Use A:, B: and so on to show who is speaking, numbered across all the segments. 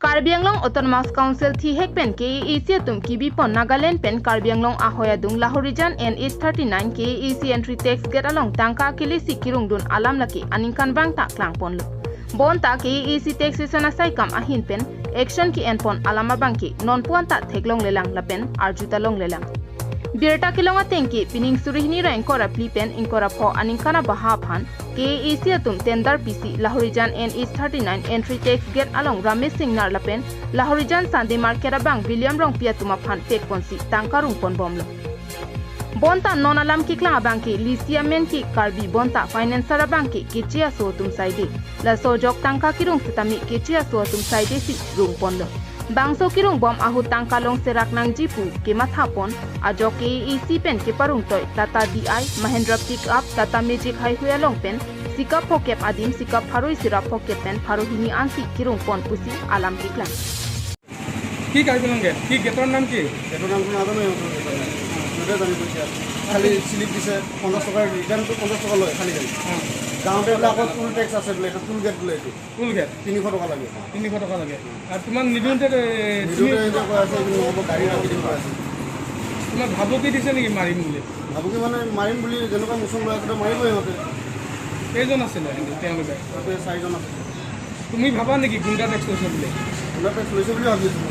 A: Karbi Anglong Autonomous Council thi hek pen KEC tum kibi pon Nagaland pen Karbi Anglong ahoya dung Lahorijan NH39 KEC entry tax get along tangka kilisi kirung dun alam laki aningkan bang tak klang pon lu. Bon ta KEC taxation asai kam ahin pen action ki en pon alama bangki non puan ta theklong lelang lapen arjuta long lelang. Birta kilonga tengki pining surihni ra enkora plipen enkora pho aningkana baha phan KEC tum tender PC Lahorijan NH39 entry tax get along Ramesh Singh nar lapen Lahorijan Sande Markera bang William Rong Piatuma phan tek ponsi tangkarung pon bomlo. Bonta non alam ki klang bangki Lisia men ki Karbi bonta financer bangki kichia so tum saide la sojok tangka kirung sitami kichia so tum saide si rung ponlo. Bangso kirung bom ahu tangkalong serak nang jipu ke mathapon ajo KEC pen ke parung toy Tata DI Mahindra pick up Tata Magic Highway long pen sikap pokep adim sikap pharoi sirap pokep pen pharohini ansi kirung pon pusi alam kiklan
B: কি কাইবলংগে কি গেটৰ নাম কি
C: গেটৰ নাম নাজানো দুটা জানি কৈছে খালি স্লিপ দিছে 50 টকাৰ ৰিটাৰ্ণটো 50 টকা লয় খালি গাড়ী গাঁৱতে বোলে আকৌ টুল টেক্স আছে বোলে এটা টুল গেট বোলে এইটো
B: টুল গেট
C: 300 টকা লাগে
B: 300 টকা লাগে আৰু তোমাক নিদিওঁতে
C: নিদিওঁতে কৈ আছে কিন্তু নহ'ব গাড়ী ৰাখি দিম কৈ আছে
B: তোমাক ভাবুকি দিছে নেকি মাৰিম বুলি
C: ভাবুকি মানে মাৰিম বুলি যেনেকুৱা মোচন লৈ আছে মাৰিবই সিহঁতে
B: কেইজন আছিলে তেওঁলোকে
C: তাতে 4 জন আছে
B: তুমি ভাবা নেকি গুণ্ডা টেক্স লৈছে বুলি
C: গুণ্ডা টেক্স লৈছে বুলি ভাবিছোঁ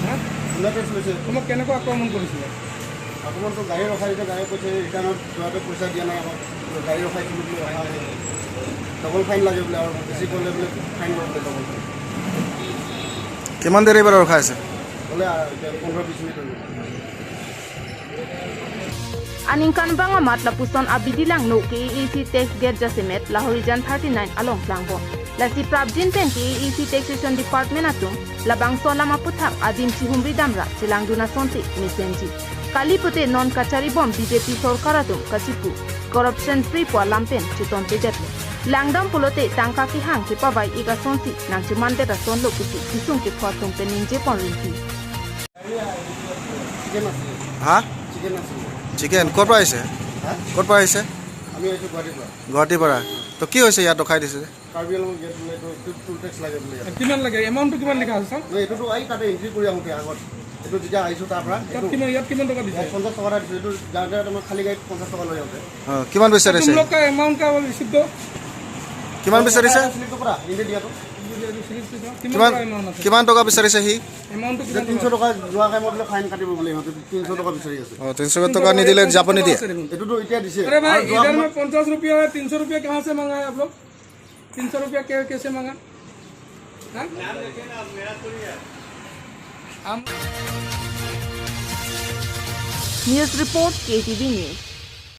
B: হা
C: গুণ্ডা টেক্স লৈছে
B: তোমাক কেনেকুৱা আক্ৰমণ কৰিছিলে
C: আক্ৰমণটো গাড়ী ৰখাই দিছে গাড়ী কৈছে ৰিটাৰ্ণত যোৱাতে পইচা দিয়া নাই আমাক গাড়ী ৰখাইছিলোঁ বুলি ৰখা ডবল ফাইন লাগে বোলে আৰু বেছি কৰিলে বোলে ফাইন ল'ব বোলে ডবল ফাইন
D: কিমান দেৰি বাৰু ৰখাই আছে
C: বোলে 15-20 minute
A: Aningkan bang amat lapuson abidilang no KEC tax get jasemet Lahorijan 39 along plangbon. Lasi prabjin pen KEC taxation department atum labang solama puthak adim chihumri damra silang duna sonte mesenji. Kali pute non kachari bom BJP sorkar atum kachipu corruption free po lampen chitonte jetle. Langdam pulote tangka ki hang ki pawai iga sonsi nang chimante ta son lokusi kisung ki photum pen ninje ponrinti.
D: হা
C: chicken আছে
D: chicken ক'ৰ পৰা আহিছে ক'ৰ পৰা আহিছে
C: আমি এইটো
D: গুৱাহাটীৰ পৰা তো কি হৈছে ইয়াত ৰখাই দিছে
C: কাৰ্বি আংলং গেট বোলে এইটো টুল টেক্স লাগে বোলে
B: কিমান লাগে এমাউণ্টটো কিমান লিখা আছে চাওক
C: এইটোতো আহি তাতে এণ্ট্ৰি কৰি আহোঁতে আগত এইটো যেতিয়া আহিছোঁ তাৰ পৰা
B: ইয়াত কিমান টকা দিছে
C: 50 টকা দিছোঁ এইটো যাওঁতে তোমাৰ খালী গাড়ীত 50 টকা লৈ আহোঁতে
D: কিমান বিচাৰিছে
B: तुम लोग का अमाउंट का रिसीप्ट दो
D: কিমান বিচাৰিছে
C: স্লিপটো পৰা ইণ্ডে দিয়াটো
D: কিমান টকা বিচাৰিছে সি
B: अमाउंट तो
C: 300 টকা যোৱা টাইমত বোলে ফাইন কাটিব বোলে সিহঁতে 300 টকা বিচাৰি আছে
D: 300 টকা নিদিলে যাব নিদিয়ে
C: এইটোতো এতিয়া দিছে
B: अरे भाई इधर में 50 रुपया है 300 रुपया कहाँ से मांगा है आप लोग 300 रुपया कैसे मांगा
A: News report KTV News.